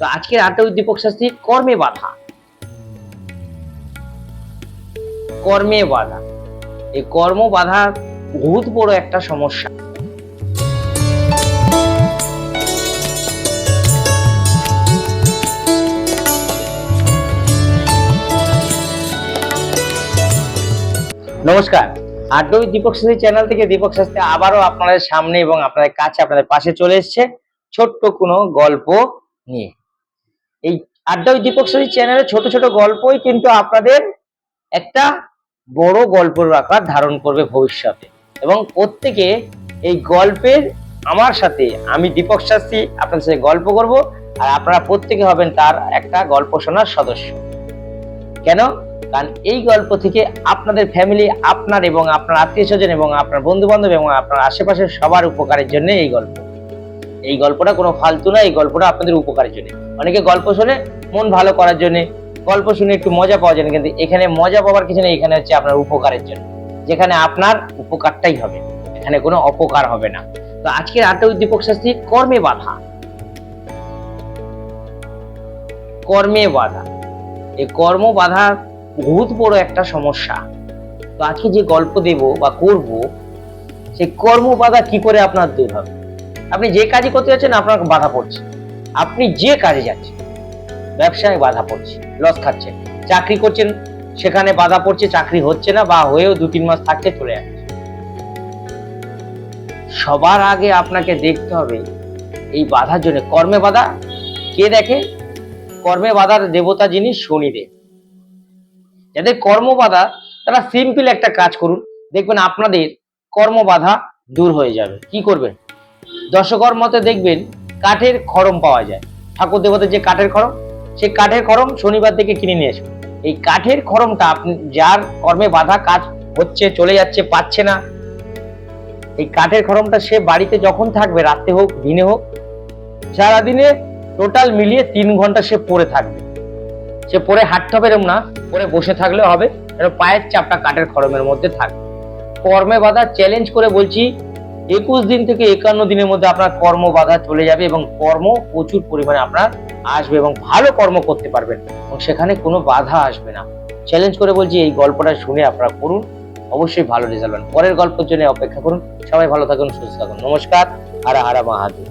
তো আজকের আড্ডা উইথ দীপক শাস্ত্রী কর্মে বাধা। কর্মে বাধা, এই কর্ম বাধা বহুত বড় একটা সমস্যা। নমস্কার, আড্ডা উইথ দীপক শাস্ত্রী চ্যানেল থেকে দীপক শাস্ত্রী আবারও আপনাদের সামনে এবং আপনাদের কাছে, আপনাদের পাশে চলে এসেছে ছোট্ট কোনো গল্প নিয়ে। এই আড্ডা উইথ দীপক শাস্ত্রী চ্যানেলে ছোট ছোট গল্পই কিন্তু আপনাদের একটা বড় গল্পের আকার ধারণ করবে ভবিষ্যতে, এবং প্রত্যেকে এই গল্পের আমার সাথে, আমি দীপক শাস্ত্রী আপনাদের সাথে গল্প করব, আর আপনারা প্রত্যেকে হবেন তার একটা গল্প শোনার সদস্য। কেন? কারণ এই গল্প থেকে আপনাদের ফ্যামিলি, আপনার এবং আপনার আত্মীয় স্বজন এবং আপনার বন্ধু বান্ধব এবং আপনার আশেপাশের সবার উপকারের জন্য এই গল্প। এই গল্পটা কোনো ফালতু না, এই গল্পটা আপনাদের উপকারের জন্য। অনেকে গল্প শুনে মন ভালো করার জন্য, গল্প শুনে একটু মজা পাওয়ার জন্য, কিন্তু এখানে মজা পাওয়ার কিছু নেই, এখানে হচ্ছে আপনার উপকারের জন্য, যেখানে আপনার উপকারটাই হবে, এখানে কোনো অপকার হবে না। তো আজকের আড্ডা উইথ দীপক শাস্ত্রী কর্মে বাধা। কর্মে বাধা, এই কর্ম বাধা বহুত বড় একটা সমস্যা। তো আজকে যে গল্প দেব বা করব, সেই কর্ম বাধা কি করে আপনার দূর হবে। আপনি যে কাজই করতে যাচ্ছেন আপনার বাধা পড়ছে, আপনি যে কাজে যাচ্ছেন, ব্যবসায় বাধা পড়ছে, লস খাচ্ছেন, চাকরি করছেন সেখানে বাধা পড়ছে, চাকরি হচ্ছে না বা হয়েও 2-3 মাস থাকতে চলে যাচ্ছে। সবার আগে আপনাকে দেখতে হবে এই বাধার জন্য কর্মে বাধা কে দেখে। কর্মে বাধার দেবতা যিনি শনিদেব। যাদের কর্ম বাধা তারা সিম্পল একটা কাজ করুন, দেখবেন আপনাদের কর্ম বাধা দূর হয়ে যাবে। কি করবেন? দশকর মতে দেখবেন কাঠের খড়ম পাওয়া যায়, ঠাকুর দেবতার যে কাঠের খড়ম, সেই কাঠের খড়ম শনিবার থেকে কিনে নিয়ে আসবেন। এই কাঠের খড়মটা আপনি যার কর্মে বাধা, কাজ হচ্ছে, চলে যাচ্ছে, পাচ্ছে না, এই কাঠের খড়মটা সে বাড়িতে যখন থাকবে, রাতে হোক দিনে হোক, সারাদিনে টোটাল মিলিয়ে 3 ঘন্টা সে পড়ে থাকবে। সে পরে হাঁটতে হবে এরকম না, পরে বসে থাকলেও হবে, পায়ের চাপটা কাঠের খড়মের মধ্যে থাকবে। কর্মে বাধা চ্যালেঞ্জ করে বলছি, 21 দিন থেকে 51 দিনের মধ্যে আপনার কর্ম বাধা চলে যাবে এবং কর্ম প্রচুর পরিমাণে আপনার আসবে এবং ভালো কর্ম করতে পারবেন এবং সেখানে কোনো বাধা আসবে না। চ্যালেঞ্জ করে বলছি, এই গল্পটা শুনে আপনারা করুন, অবশ্যই ভালো রেজাল্ট পাবেন। পরের গল্পের জন্য অপেক্ষা করুন। সবাই ভালো থাকুন, সুস্থ থাকুন। নমস্কার। হারা হারা মহাদেব।